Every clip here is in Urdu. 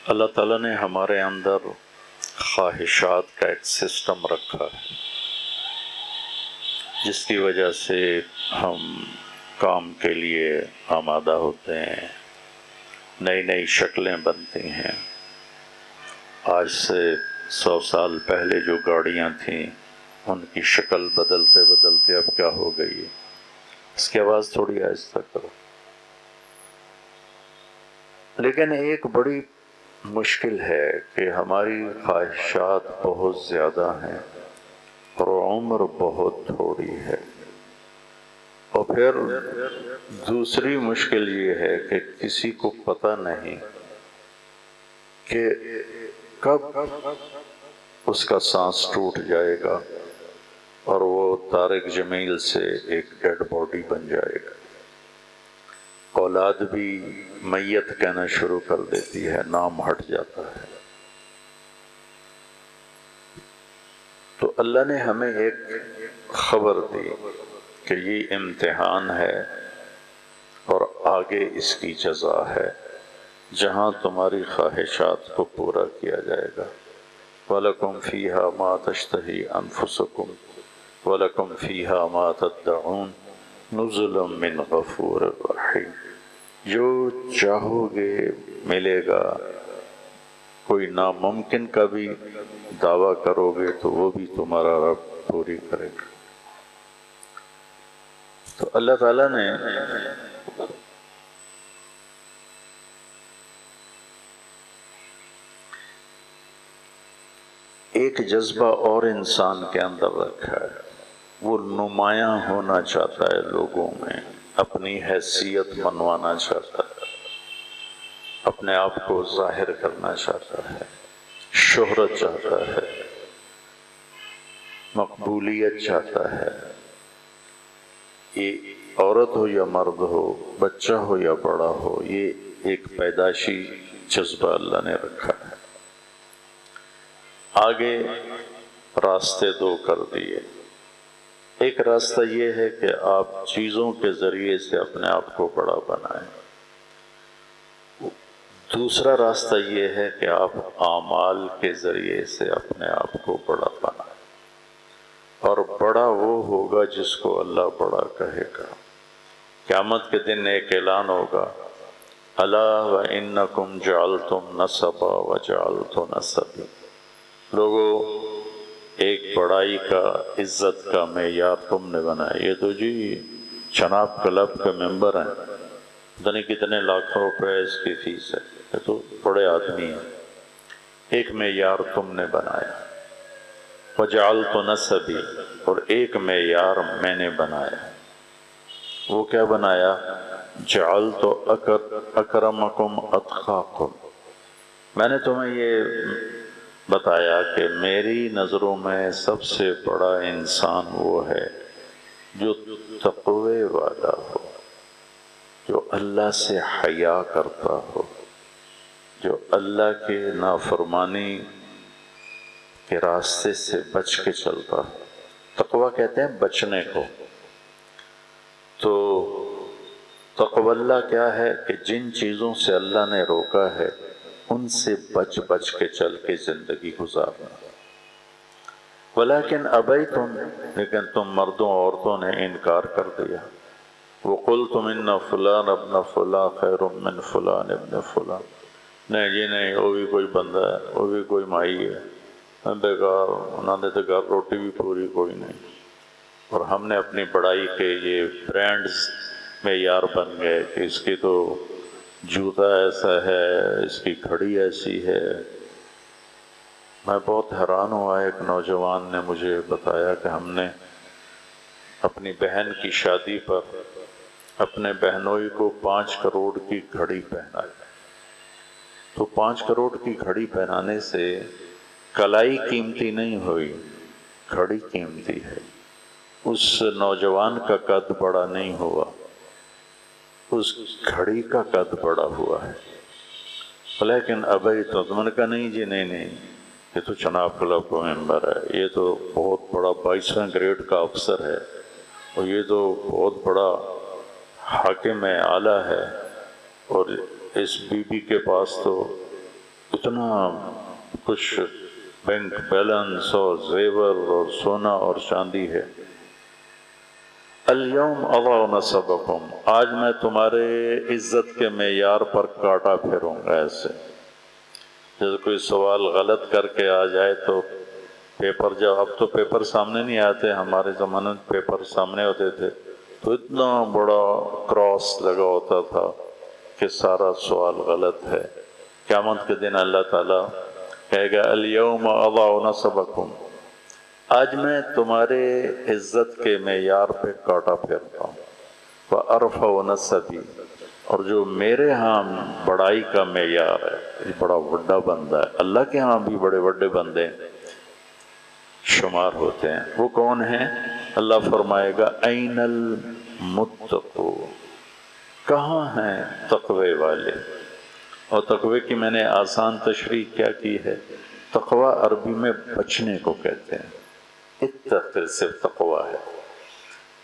اللہ تعالیٰ نے ہمارے اندر خواہشات کا ایک سسٹم رکھا ہے جس کی وجہ سے ہم کام کے لیے آمادہ ہوتے ہیں، نئی نئی شکلیں بنتی ہیں۔ آج سے 100 سال پہلے جو گاڑیاں تھیں ان کی شکل بدلتے بدلتے اب کیا ہو گئی ہے؟ اس کی آواز تھوڑی آہستہ کرو۔ لیکن ایک بڑی مشکل ہے کہ ہماری خواہشات بہت زیادہ ہیں اور عمر بہت تھوڑی ہے۔ اور پھر دوسری مشکل یہ ہے کہ کسی کو پتہ نہیں کہ کب اس کا سانس ٹوٹ جائے گا اور وہ طارق جمیل سے ایک ڈیڈ باڈی بن جائے گا۔ اولاد بھی میت کہنا شروع کر دیتی ہے، نام ہٹ جاتا ہے۔ تو اللہ نے ہمیں ایک خبر دی کہ یہ امتحان ہے اور آگے اس کی جزا ہے، جہاں تمہاری خواہشات کو پورا کیا جائے گا۔ وَلَكُمْ فِيهَا مَا تَشْتَهِي أَنفُسُكُمْ وَلَكُمْ فِيهَا مَا تَدَّعُونَ نُزُلًا مِّنْ غَفُورٍ رَحِيمٍ۔ جو چاہو گے ملے گا، کوئی ناممکن کا بھی دعویٰ کرو گے تو وہ بھی تمہارا رب پوری کرے گا۔ تو اللہ تعالیٰ نے ایک جذبہ اور انسان کے اندر رکھا ہے، وہ نمایاں ہونا چاہتا ہے لوگوں میں، اپنی حیثیت منوانا چاہتا ہے، اپنے آپ کو ظاہر کرنا چاہتا ہے، شہرت چاہتا ہے، مقبولیت چاہتا ہے۔ یہ عورت ہو یا مرد ہو، بچہ ہو یا بڑا ہو، یہ ایک پیدائشی جذبہ اللہ نے رکھا ہے۔ آگے راستے دو کر دیے۔ ایک راستہ یہ ہے کہ آپ چیزوں کے ذریعے سے اپنے آپ کو بڑا بنائیں۔ دوسرا راستہ یہ ہے کہ آپ اعمال کے ذریعے سے اپنے آپ کو بڑا بنائیں، اور بڑا وہ ہوگا جس کو اللہ بڑا کہے گا۔ قیامت کے دن ایک اعلان ہوگا، الا وانکم جعلتم نسبا وجعلت نسبی۔ لوگوں، ایک بڑائی کا، عزت کا معیار تم نے بنایا۔ یہ تو جی چناب کلب کے ممبر ہیں، پتہ نہیں کتنے لاکھوں روپے اس کی فیس ہے، یہ تو بڑے آدمی ہیں۔ ایک معیار تم نے بنایا۔ وجعلت نسبی، اور ایک معیار میں نے بنایا۔ وہ کیا بنایا؟ جعلت اکرمکم اتقاکم۔ میں نے تمہیں یہ بتایا کہ میری نظروں میں سب سے بڑا انسان وہ ہے جو تقوی والا ہو، جو اللہ سے حیا کرتا ہو، جو اللہ کے نافرمانی کے راستے سے بچ کے چلتا ہے۔ تقوی کہتے ہیں بچنے کو۔ تو تقوی اللہ کیا ہے کہ جن چیزوں سے اللہ نے روکا ہے ان سے بچ بچ کے چل کے زندگی گزارنا۔ ولیکن ابیتم، لیکن تم مردوں عورتوں نے انکار کر دیا۔ وقلتم ان فلان ابن فلان خیر من فلان ابن فلان۔ نہیں جی نہیں، وہ بھی کوئی بندہ ہے، وہ بھی کوئی مائی ہے، بیکار، انہوں نے تو گھر روٹی بھی پوری کوئی نہیں۔ اور ہم نے اپنی بڑائی کے یہ برانڈز معیار بن گئے کہ اس کی تو جوتا ایسا ہے، اس کی گھڑی ایسی ہے۔ میں بہت حیران ہوا، ایک نوجوان نے مجھے بتایا کہ ہم نے اپنی بہن کی شادی پر اپنے بہنوئی کو 5 کروڑ کی گھڑی پہنائی۔ تو 5 کروڑ کی گھڑی پہنانے سے کلائی قیمتی نہیں ہوئی، گھڑی قیمتی ہے۔ اس نوجوان کا قد بڑا نہیں ہوا، اس گھڑی کا قد بڑا ہوا ہے۔ لیکن ابھی تو تم نے کہا نہیں جی نہیں، یہ تو چناب کلب کا ممبر ہے، یہ تو بہت بڑا 22واں گریڈ کا افسر ہے، اور یہ تو بہت بڑا حاکم اعلیٰ ہے، اور اس بی بی کے پاس تو اتنا کچھ بینک بیلنس اور زیور اور سونا اور چاندی ہے. الیوم اضع نسبکم، آج میں تمہارے عزت کے معیار پر کاٹا پھیروں گا. ایسے جیسے کوئی سوال غلط کر کے آ جائے تو پیپر، جب اب تو پیپر سامنے نہیں آتے، ہمارے زمانے میں پیپر سامنے ہوتے تھے تو اتنا بڑا کراس لگا ہوتا تھا کہ سارا سوال غلط ہے. قیامت کے دن اللہ تعالیٰ کہے گا الیوم اضع نسبکم، آج میں تمہارے عزت کے معیار پہ کاٹا پھیرتا ہوں. وَأَرْفَعُ نَسَبِي، اور جو میرے ہاں بڑائی کا معیار ہے، یہ بڑا بڑا بندہ ہے. اللہ کے ہاں بھی بڑے بڑے بندے شمار ہوتے ہیں. وہ کون ہیں؟ اللہ فرمائے گا اَيْنَ الْمُتَّقُونَ، کہاں ہیں تقوی والے؟ اور تقوی کی میں نے آسان تشریح کیا کی ہے؟ تقوی عربی میں بچنے کو کہتے ہیں. اتقِ صرف تقوی ہے.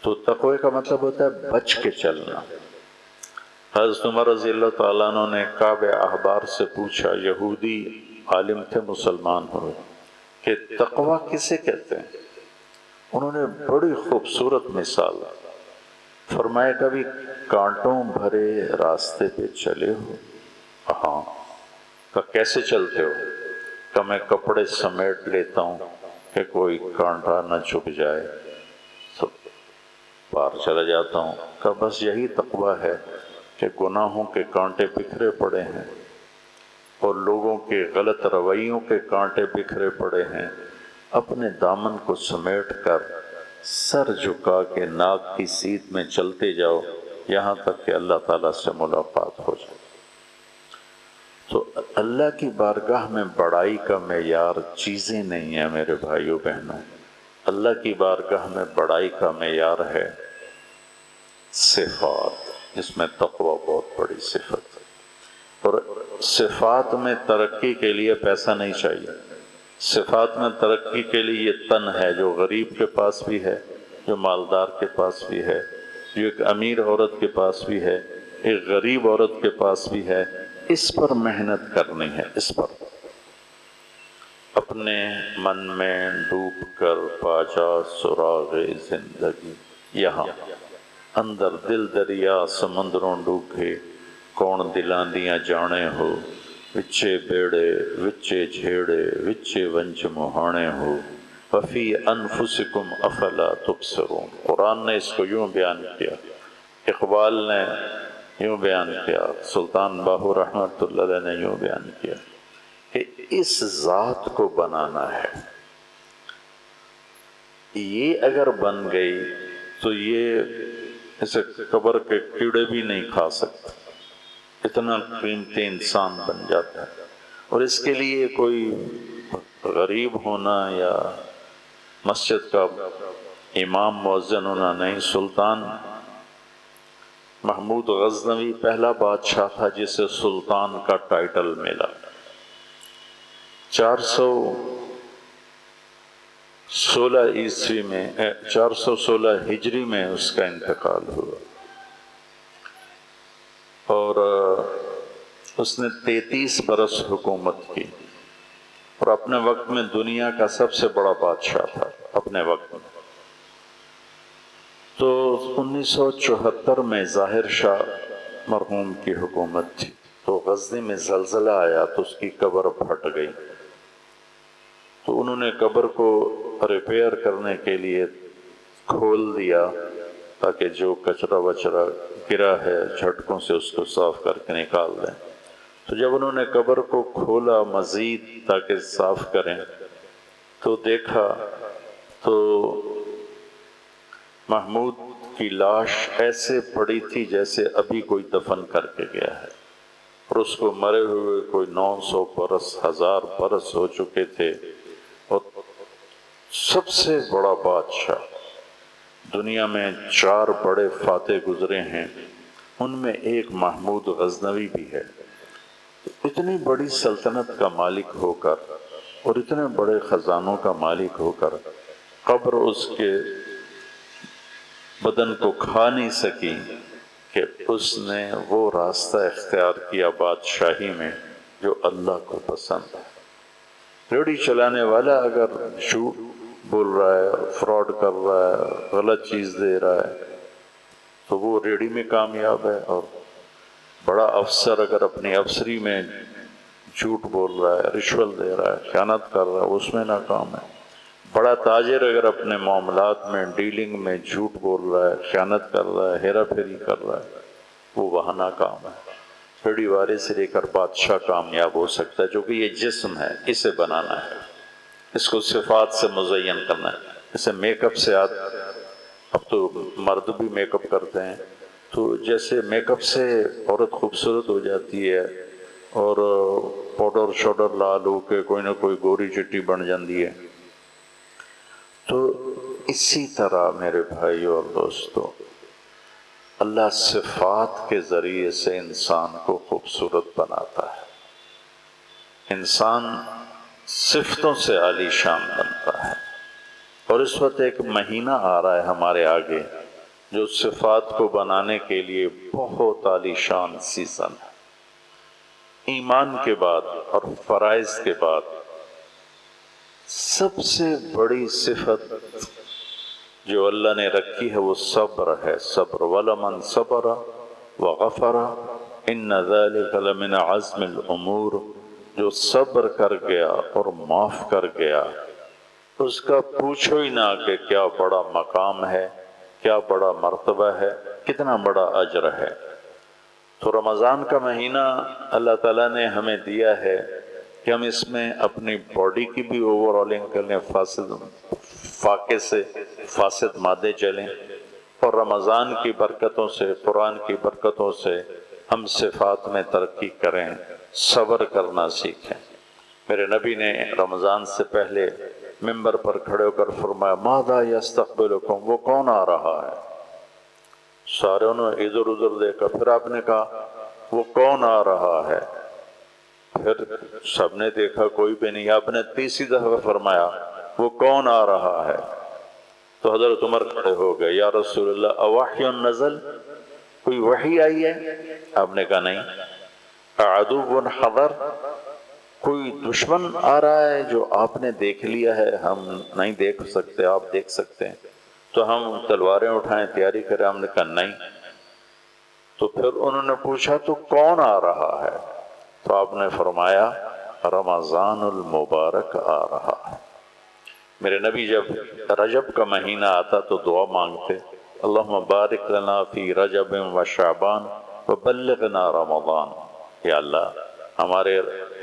تو تقوی کا مطلب ہوتا ہے بچ کے چلنا. حضرت عمر رضی اللہ تعالیٰ عنہ نے کعب احبار سے پوچھا، یہودی عالم تھے، مسلمان ہوئے، کہ تقوی کسے کہتے ہیں؟ انہوں نے بڑی خوبصورت مثال فرمایا، کبھی کانٹوں بھرے راستے پہ چلے ہو؟ ہاں. کہ کیسے چلتے ہو؟ کہ میں کپڑے سمیٹ لیتا ہوں کہ کوئی کانٹا نہ چبھ جائے، تو پار چلا جاتا ہوں. کہ بس یہی تقوی ہے کہ گناہوں کے کانٹے بکھرے پڑے ہیں اور لوگوں کے غلط رویوں کے کانٹے بکھرے پڑے ہیں. اپنے دامن کو سمیٹ کر سر جھکا کے ناک کی سیدھ میں چلتے جاؤ یہاں تک کہ اللہ تعالیٰ سے ملاقات ہو جائے. تو اللہ کی بارگاہ میں بڑائی کا معیار چیزیں نہیں ہیں میرے بھائیوں بہنوں. اللہ کی بارگاہ میں بڑائی کا معیار ہے صفات، جس میں تقوی بہت بڑی صفت ہے. اور صفات میں ترقی کے لیے پیسہ نہیں چاہیے. صفات میں ترقی کے لیے یہ تن ہے جو غریب کے پاس بھی ہے، جو مالدار کے پاس بھی ہے، جو ایک امیر عورت کے پاس بھی ہے، ایک غریب عورت کے پاس بھی ہے. اس پر محنت کرنی ہے. اس پر اپنے من میں ڈوب کر پاجا سراغ زندگی، یہاں اندر دل دریا سمندروں ڈوبے، کون دلاندیاں جانے ہو، وچے بیڑے وچے جھیڑے وچے ونج مہانے ہو، وفی انفسکم افلا تبصرون. قرآن نے اس کو یوں بیان کیا، اقبال نے یوں بیان کیا، سلطان باہو رحمۃ اللہ علیہ نے یوں بیان کیا کہ اس ذات کو بنانا ہے. یہ اگر بن گئی تو یہ اسے قبر کے کیڑے بھی نہیں کھا سکتے، اتنا قیمتی انسان بن جاتا ہے. اور اس کے لیے کوئی غریب ہونا یا مسجد کا امام مؤذن ہونا نہیں. سلطان محمود غزنوی پہلا بادشاہ تھا جسے سلطان کا ٹائٹل ملا. 416 عیسوی میں 416 ہجری میں اس کا انتقال ہوا، اور اس نے 33 برس حکومت کی اور اپنے وقت میں دنیا کا سب سے بڑا بادشاہ تھا اپنے وقت میں. تو 1974 میں ظاہر شاہ مرحوم کی حکومت تھی، تو غزنی میں زلزلہ آیا تو اس کی قبر پھٹ گئی. تو انہوں نے قبر کو ریپیئر کرنے کے لیے کھول دیا تاکہ جو کچرا وچرا گرا ہے جھٹکوں سے اس کو صاف کر کے نکال دیں. تو جب انہوں نے قبر کو کھولا مزید تاکہ صاف کریں تو دیکھا تو محمود کی لاش ایسے پڑی تھی جیسے ابھی کوئی دفن کر کے گیا ہے، اور اس کو مرے ہوئے کوئی 900 برس 1000 برس ہو چکے تھے. اور سب سے بڑا بادشاہ، دنیا میں 4 بڑے فاتح گزرے ہیں، ان میں ایک محمود غزنوی بھی ہے. اتنی بڑی سلطنت کا مالک ہو کر اور اتنے بڑے خزانوں کا مالک ہو کر قبر اس کے بدن کو کھا نہیں سکی کہ اس نے وہ راستہ اختیار کیا بادشاہی میں جو اللہ کو پسند ہے۔ ریڑھی چلانے والا اگر جھوٹ بول رہا ہے، فراڈ کر رہا ہے، غلط چیز دے رہا ہے تو وہ ریڑھی میں کامیاب ہے، اور بڑا افسر اگر اپنی افسری میں جھوٹ بول رہا ہے، رشوت دے رہا ہے، خیانت کر رہا ہے، اس میں ناکام ہے۔ بڑا تاجر اگر اپنے معاملات میں ڈیلنگ میں جھوٹ بول رہا ہے، خیانت کر رہا ہے، ہیرا پھیری کر رہا ہے، وہ وہاں ناکام ہے۔ ریڑھی والے سے لے کر بادشاہ کامیاب ہو سکتا ہے، جو کہ یہ جسم ہے اسے بنانا ہے، اس کو صفات سے مزین کرنا ہے۔ جیسے میک اپ سے اب تو مرد بھی میک اپ کرتے ہیں، تو جیسے میک اپ سے عورت خوبصورت ہو جاتی ہے اور پاؤڈر شوڈر لا لو کے کوئی نہ کوئی گوری چٹی بن جاتی ہے، تو اسی طرح میرے بھائی اور دوستو اللہ صفات کے ذریعے سے انسان کو خوبصورت بناتا ہے، انسان صفتوں سے عالی شان بنتا ہے۔ اور اس وقت ایک مہینہ آ رہا ہے ہمارے آگے جو صفات کو بنانے کے لیے بہت عالی شان سیزن ہے۔ ایمان کے بعد اور فرائض کے بعد سب سے بڑی صفت جو اللہ نے رکھی ہے وہ صبر ہے، صبر۔ وَلَمَنْ صَبَرَ وَغَفَرَ إِنَّ ذَلِكَ لَمِنْ عَزْمِ الْأُمُورِ، جو صبر کر گیا اور معاف کر گیا اس کا پوچھو ہی نہ کہ کیا بڑا مقام ہے، کیا بڑا مرتبہ ہے، کتنا بڑا اجر ہے۔ تو رمضان کا مہینہ اللہ تعالیٰ نے ہمیں دیا ہے کہ ہم اس میں اپنی باڈی کی بھی اوور آلنگ کر لیں، فاقے سے فاسد مادے چلیں، اور رمضان کی برکتوں سے، قرآن کی برکتوں سے ہم صفات میں ترقی کریں، صبر کرنا سیکھیں۔ میرے نبی نے رمضان سے پہلے ممبر پر کھڑے ہو کر فرمایا ماذا یستقبلکم، وہ کون آ رہا ہے؟ ساروں نے ادھر ادھر دیکھا، پھر آپ نے کہا وہ کون آ رہا ہے؟ پھر سب نے دیکھا کوئی بھی نہیں، آپ نے تیسری دفعہ فرمایا وہ کون آ رہا ہے؟ تو حضرت عمر کھڑے ہو گئے، یا رسول اللہ اوحی نزل، کوئی وحی آئی ہے؟ آپ نے کہا نہیں۔ عدو حضر، کوئی دشمن آ رہا ہے جو آپ نے دیکھ لیا ہے، ہم نہیں دیکھ سکتے، آپ دیکھ سکتے ہیں، تو ہم تلواریں اٹھائیں، تیاری کریں؟ ہم نے کہا نہیں۔ تو پھر انہوں نے پوچھا تو کون آ رہا ہے؟ تو آپ نے فرمایا رمضان المبارک آ رہا ہے۔ میرے نبی جب رجب کا مہینہ آتا تو دعا مانگتے، اللہم بارک لنا فی رجب و شعبان وبلغنا رمضان، یا اللہ ہمارے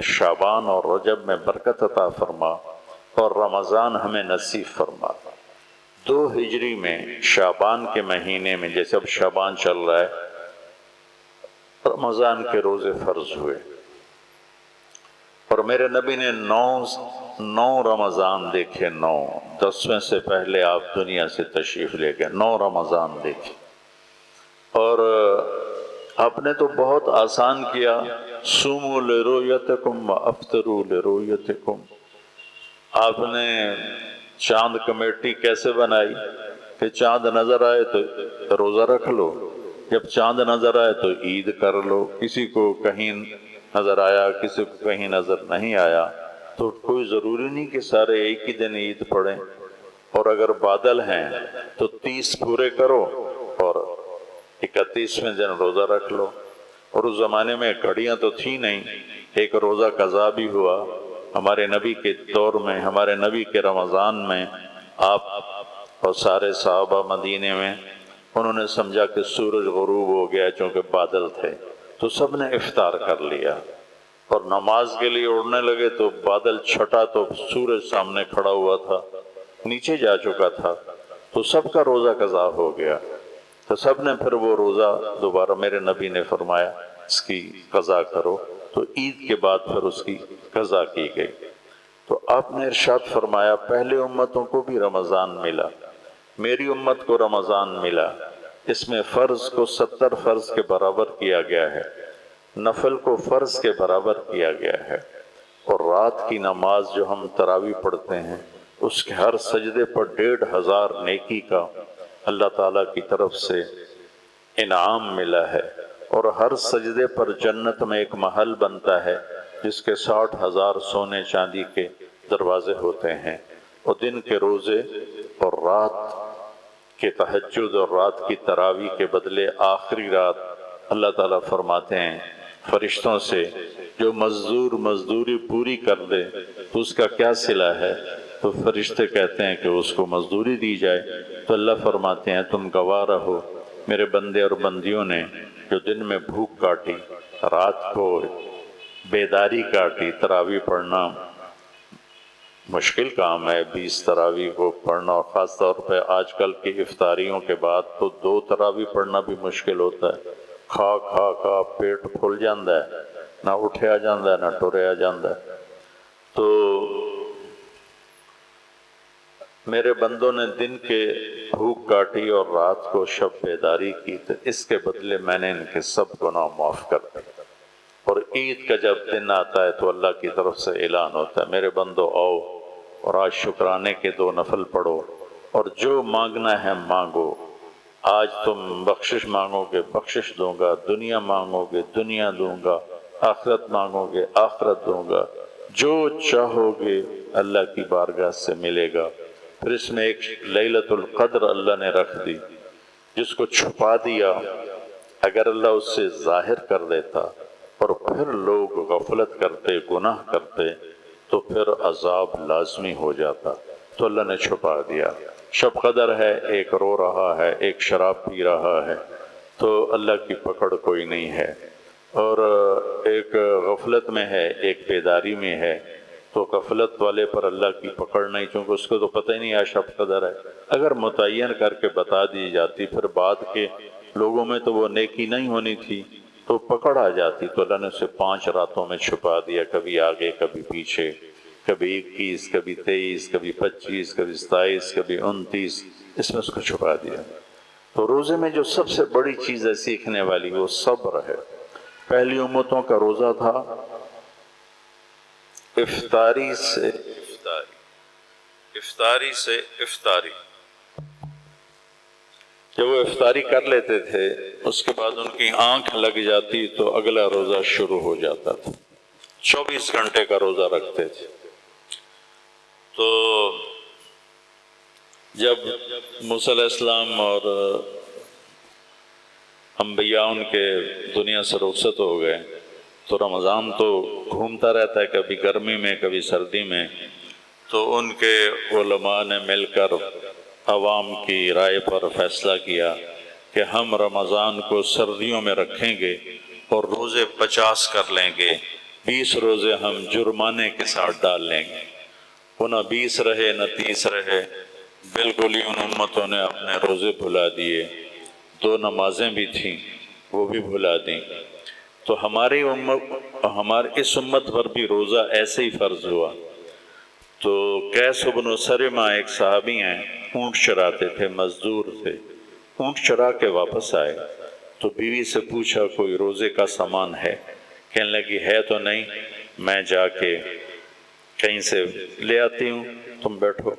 شعبان اور رجب میں برکت عطا فرما اور رمضان ہمیں نصیب فرما۔ 2 ہجری میں شعبان کے مہینے میں، جیسے اب شعبان چل رہا ہے، رمضان کے روزے فرض ہوئے، اور میرے نبی نے 9 رمضان دیکھے، 10ویں سے پہلے آپ دنیا سے تشریف لے گئے، 9 رمضان دیکھے۔ اور آپ نے تو بہت آسان کیا، صوموا لرؤیتکم وافطروا لرؤیتکم۔ آپ نے چاند کمیٹی کیسے بنائی کہ چاند نظر آئے تو روزہ رکھ لو، جب چاند نظر آئے تو عید کر لو، کسی کو کہیں نظر آیا، کسی کو کہیں نظر نہیں آیا، تو کوئی ضروری نہیں کہ سارے ایک ہی دن عید پڑھیں۔ اور اگر بادل ہیں تو 30 پورے کرو اور 31ویں دن روزہ رکھ لو۔ اور اس زمانے میں گھڑیاں تو تھی نہیں، ایک روزہ قضا بھی ہوا ہمارے نبی کے دور میں، ہمارے نبی کے رمضان میں۔ آپ اور سارے صحابہ مدینے میں، انہوں نے سمجھا کہ سورج غروب ہو گیا، چونکہ بادل تھے تو سب نے افطار کر لیا، اور نماز کے لیے اڑنے لگے تو بادل چھٹا تو سورج سامنے کھڑا ہوا تھا، نیچے جا چکا تھا، تو سب کا روزہ قضا ہو گیا۔ تو سب نے پھر وہ روزہ دوبارہ، میرے نبی نے فرمایا اس کی قضا کرو، تو عید کے بعد پھر اس کی قضا کی گئی۔ تو آپ نے ارشاد فرمایا پہلے امتوں کو بھی رمضان ملا، میری امت کو رمضان ملا، اس میں فرض کو 70 فرض کے برابر کیا گیا ہے، نفل کو فرض کے برابر کیا گیا ہے، اور رات کی نماز جو ہم تراویح پڑھتے ہیں اس کے ہر سجدے پر 1500 نیکی کا اللہ تعالیٰ کی طرف سے انعام ملا ہے، اور ہر سجدے پر جنت میں ایک محل بنتا ہے جس کے 60,000 سونے چاندی کے دروازے ہوتے ہیں، اور دن کے روزے اور رات کے تہجد اور رات کی تراویح کے بدلے آخری رات اللہ تعالیٰ فرماتے ہیں فرشتوں سے جو مزدوری پوری کر دے تو اس کا کیا صلہ ہے؟ تو فرشتے کہتے ہیں کہ اس کو مزدوری دی جائے۔ تو اللہ فرماتے ہیں تم گواہ رہو میرے بندے اور بندیوں نے جو دن میں بھوک کاٹی، رات کو بیداری کاٹی۔ تراویح پڑھنا مشکل کام ہے، 20 تراویح کو پڑھنا، اور خاص طور پہ آج کل کی افطاریوں کے بعد تو 2 تراویح پڑھنا بھی مشکل ہوتا ہے۔ کھا کھا کھا پیٹ پھول جاندہ ہے، نہ اٹھیا جاندہ ہے نہ ٹریا جاندہ ہے۔ تو میرے بندوں نے دن کے بھوک کاٹی اور رات کو شب بیداری کی، تو اس کے بدلے میں نے ان کے سب گناہ معاف کر دیا۔ اور عید کا جب دن آتا ہے تو اللہ کی طرف سے اعلان ہوتا ہے میرے بندو آؤ اور آج شکرانے کے 2 نفل پڑھو، اور جو مانگنا ہے مانگو۔ آج تم بخشش مانگو گے بخشش دوں گا، دنیا مانگو گے دنیا دوں گا، آخرت مانگو گے آخرت دوں گا، جو چاہو گے اللہ کی بارگاہ سے ملے گا۔ پھر اس میں ایک لیلۃ القدر اللہ نے رکھ دی، جس کو چھپا دیا۔ اگر اللہ اس سے ظاہر کر دیتا اور پھر لوگ غفلت کرتے گناہ کرتے تو پھر عذاب لازمی ہو جاتا، تو اللہ نے چھپا دیا۔ شب قدر ہے، ایک رو رہا ہے ایک شراب پی رہا ہے، تو اللہ کی پکڑ کوئی نہیں ہے، اور ایک غفلت میں ہے ایک بیداری میں ہے، تو غفلت والے پر اللہ کی پکڑ نہیں، چونکہ اس کو تو پتہ ہی نہیں ہے شب قدر ہے۔ اگر متعین کر کے بتا دی جاتی پھر بعد کے لوگوں میں تو وہ نیکی نہیں ہونی تھی تو پکڑ آ جاتی، تو اللہ نے اسے 5 راتوں میں چھپا دیا، کبھی آگے کبھی پیچھے، کبھی 21 کبھی 23 کبھی 25 کبھی 27 کبھی 29، اس میں اس کو چھپا دیا۔ تو روزے میں جو سب سے بڑی چیز ہے سیکھنے والی وہ صبر ہے۔ پہلی امتوں کا روزہ تھا افطاری سے افطاری، جب وہ افطاری کر لیتے تھے اس کے بعد ان کی آنکھ لگ جاتی تو اگلا روزہ شروع ہو جاتا تھا۔ 24 گھنٹے کا روزہ رکھتے تھے۔ تو جب موسیٰ علیہ السلام اور انبیاء ان کے دنیا سے رخصت ہو گئے تو رمضان تو گھومتا رہتا ہے، کبھی گرمی میں کبھی سردی میں، تو ان کے علماء نے مل کر عوام کی رائے پر فیصلہ کیا کہ ہم رمضان کو سردیوں میں رکھیں گے اور روزے 50 کر لیں گے، 20 روزے ہم جرمانے کے ساتھ ڈال لیں گے۔ وہ نہ 20 رہے نہ 30 رہے، بالکل ہی ان امتوں نے اپنے روزے بھلا دیے۔ 2 نمازیں بھی تھیں وہ بھی بھلا دیں۔ تو ہماری اس امت پر بھی روزہ ایسے ہی فرض ہوا۔ تو قیس بن سرمہ ایک صحابی ہیں، اونٹ چراتے تھے، مزدور تھے، اونٹ چرا کے واپس آئے تو بیوی سے پوچھا کوئی روزے کا سامان ہے؟ کہنے لگی ہے تو نہیں، میں جا کے کہیں سے لے آتی ہوں، تم بیٹھو۔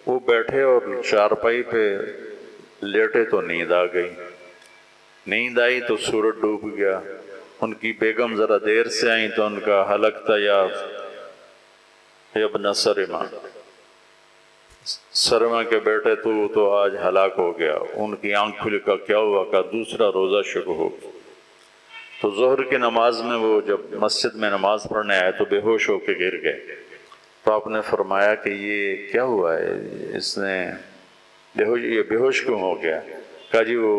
وہ بیٹھے اور چارپائی پہ لیٹے تو نیند آ گئی، نیند آئی تو سورج ڈوب گیا۔ ان کی بیگم ذرا دیر سے آئیں تو ان کا حلق تھا یا ابن سرمہ، سرمہ کے بیٹے تو آج ہلاک ہو گیا۔ ان کی آنکھ کھلی، کا کیا ہوا؟ کا دوسرا روزہ شروع ہو۔ تو ظہر کی نماز میں وہ جب مسجد میں نماز پڑھنے آئے تو بے ہوش ہو کے گر گئے۔ تو آپ نے فرمایا کہ یہ کیا ہوا ہے، اس نے یہ بے ہوش کیوں ہو گیا؟ کہا جی وہ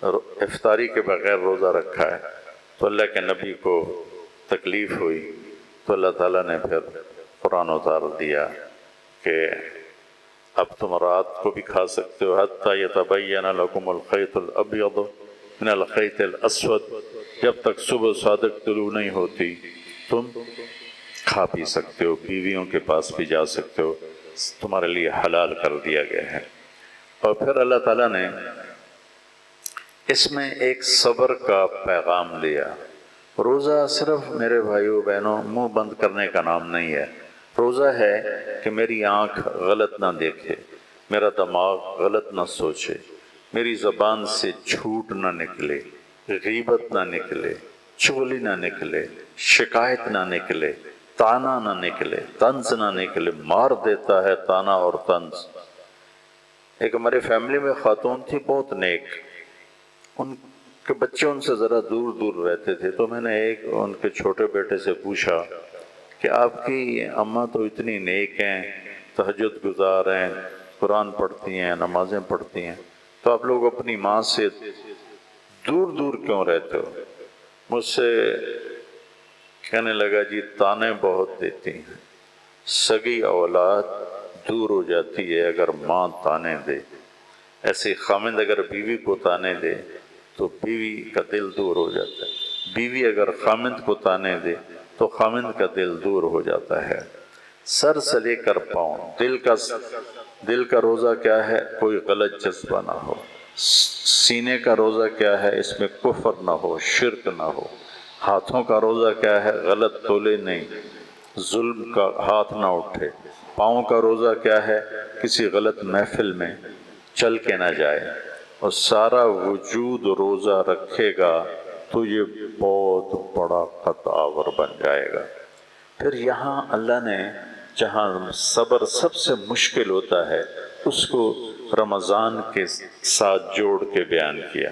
افطاری کے بغیر روزہ رکھا ہے۔ تو اللہ کے نبی کو تکلیف ہوئی تو اللہ تعالیٰ نے پھر قرآن اتار دیا کہ اب تم رات کو بھی کھا سکتے ہو، حتیٰ یتبین لکم الخیط الابیض من الخیط الاسود، جب تک صبح صادق طلوع نہیں ہوتی تم کھا پی سکتے ہو، بیویوں کے پاس بھی جا سکتے ہو، تمہارے لیے حلال کر دیا گیا ہے۔ اور پھر اللہ تعالیٰ نے اس میں ایک صبر کا پیغام دیا۔ روزہ صرف میرے بھائیوں بہنوں منہ بند کرنے کا نام نہیں ہے، روزہ ہے کہ میری آنکھ غلط نہ دیکھے، میرا دماغ غلط نہ سوچے، میری زبان سے جھوٹ نہ نکلے، غیبت نہ نکلے، چغلی نہ نکلے، شکایت نہ نکلے، تانا نہ نکلے، طنز نہ نکلے، مار دیتا ہے تانا اور طنز۔ ایک ہماری فیملی میں خاتون تھی بہت نیک، ان کے بچے ان سے ذرا دور دور رہتے تھے، تو میں نے ایک ان کے چھوٹے بیٹے سے پوچھا کہ آپ کی اماں تو اتنی نیک ہیں، تہجد گزار ہیں، قرآن پڑھتی ہیں، نمازیں پڑھتی ہیں، تو آپ لوگ اپنی ماں سے دور دور کیوں رہتے ہو؟ مجھ سے کہنے لگا جی تانے بہت دیتی ہیں، سگی اولاد دور ہو جاتی ہے اگر ماں تانے دے، ایسے خامند اگر بیوی کو تانے دے تو بیوی کا دل دور ہو جاتا ہے، بیوی اگر خامند کو تانے دے تو خامند کا دل دور ہو جاتا ہے۔ سر سے لے کر پاؤں، دل کا روزہ کیا ہے؟ کوئی غلط جذبہ نہ ہو۔ سینے کا روزہ کیا ہے؟ اس میں کفر نہ ہو، شرک نہ ہو۔ ہاتھوں کا روزہ کیا ہے؟ غلط تولے نہیں، ظلم کا ہاتھ نہ اٹھے۔ پاؤں کا روزہ کیا ہے؟ کسی غلط محفل میں چل کے نہ جائے۔ اور سارا وجود روزہ رکھے گا تو یہ بہت بڑا خطاور بن جائے گا۔ پھر یہاں اللہ نے جہاں صبر سب سے مشکل ہوتا ہے اس کو رمضان کے ساتھ جوڑ کے بیان کیا۔